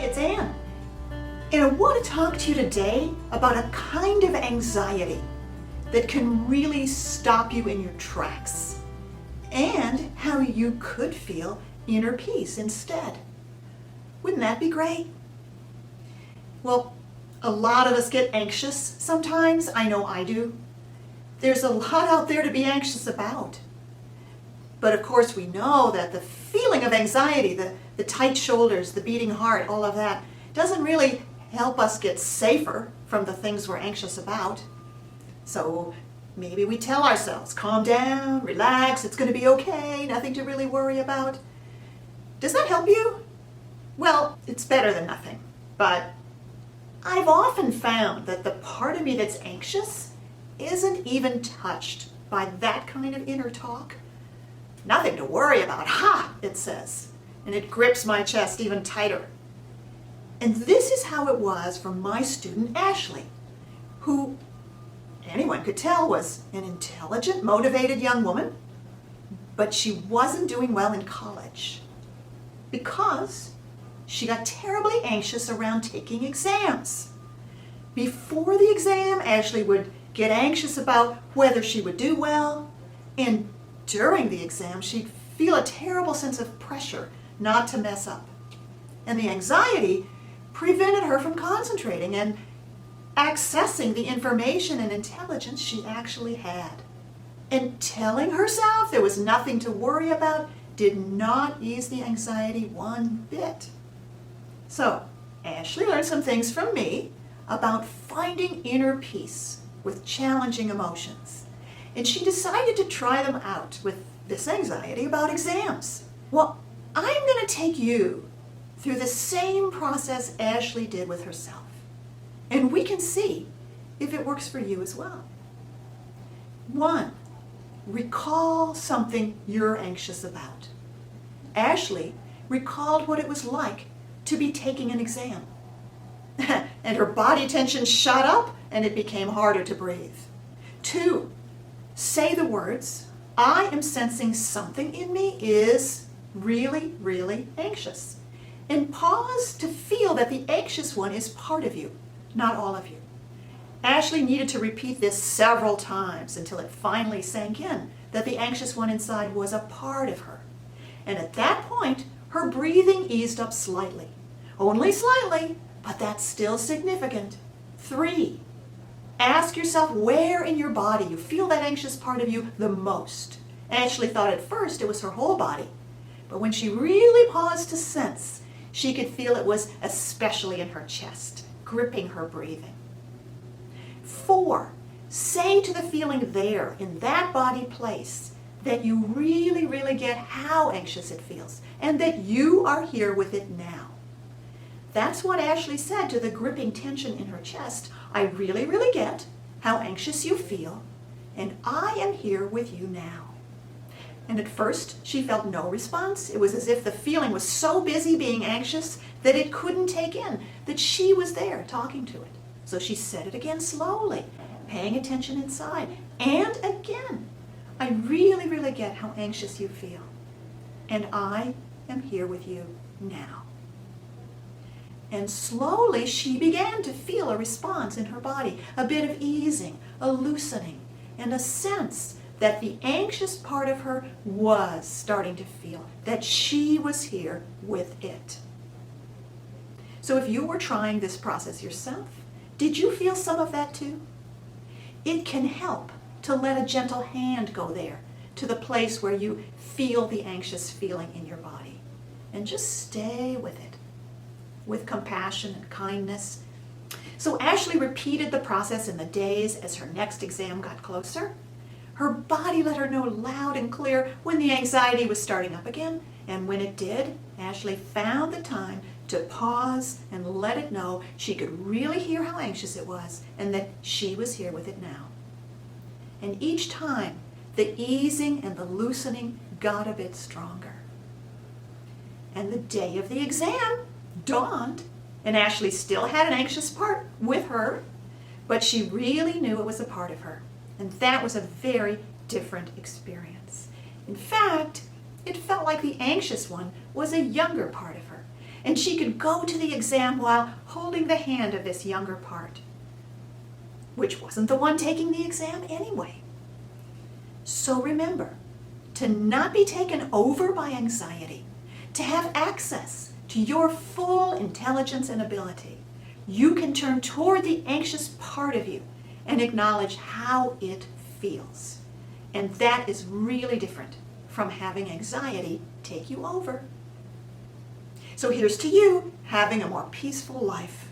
it's Anne. And I want to talk to you today about a kind of anxiety that can really stop you in your tracks, and how you could feel inner peace instead. Wouldn't that be great? Well, a lot of us get anxious sometimes. I know I do. There's a lot out there to be anxious about. But of course we know that the feeling of anxiety, the tight shoulders, the beating heart, all of that, doesn't really help us get safer from the things we're anxious about. So maybe we tell ourselves, calm down, relax, it's going to be okay, nothing to really worry about. Does that help you? Well, it's better than nothing. But I've often found that the part of me that's anxious isn't even touched by that kind of inner talk. Nothing to worry about, ha, it says, and it grips my chest even tighter. And this is how it was for my student Ashley, who anyone could tell was an intelligent, motivated young woman, but she wasn't doing well in college because she got terribly anxious around taking exams. Before the exam, Ashley would get anxious about whether she would do well, and during the exam, she'd feel a terrible sense of pressure not to mess up. And the anxiety prevented her from concentrating and accessing the information and intelligence she actually had. And telling herself there was nothing to worry about did not ease the anxiety one bit. So, Ashley learned some things from me about finding inner peace with challenging emotions. And she decided to try them out with this anxiety about exams. Well, I'm going to take you through the same process Ashley did with herself. And we can see if it works for you as well. 1, recall something you're anxious about. Ashley recalled what it was like to be taking an exam. And her body tension shot up and it became harder to breathe. 2, say the words, I am sensing something in me is really, really anxious. And pause to feel that the anxious one is part of you, not all of you. Ashley needed to repeat this several times until it finally sank in that the anxious one inside was a part of her. And at that point, her breathing eased up slightly. Only slightly, but that's still significant. 3, ask yourself where in your body you feel that anxious part of you the most. Ashley thought at first it was her whole body, but when she really paused to sense, she could feel it was especially in her chest, gripping her breathing. 4, say to the feeling there in that body place that you really, really get how anxious it feels and that you are here with it now. That's what Ashley said to the gripping tension in her chest. I really, really get how anxious you feel, and I am here with you now. And at first, she felt no response. It was as if the feeling was so busy being anxious that it couldn't take in that she was there talking to it. So she said it again slowly, paying attention inside. And again, I really, really get how anxious you feel. And I am here with you now. And slowly she began to feel a response in her body, a bit of easing, a loosening, and a sense that the anxious part of her was starting to feel that she was here with it. So if you were trying this process yourself, did you feel some of that too? It can help to let a gentle hand go there to the place where you feel the anxious feeling in your body. And just stay with it, with compassion and kindness. So Ashley repeated the process in the days as her next exam got closer. Her body let her know loud and clear when the anxiety was starting up again, and when it did, Ashley found the time to pause and let it know she could really hear how anxious it was and that she was here with it now. And each time, the easing and the loosening got a bit stronger. And the day of the exam dawned, and Ashley still had an anxious part with her, but she really knew it was a part of her. And that was a very different experience. In fact, it felt like the anxious one was a younger part of her. And she could go to the exam while holding the hand of this younger part, which wasn't the one taking the exam anyway. So remember, to not be taken over by anxiety, to have access to your full intelligence and ability, you can turn toward the anxious part of you and acknowledge how it feels. And that is really different from having anxiety take you over. So here's to you having a more peaceful life.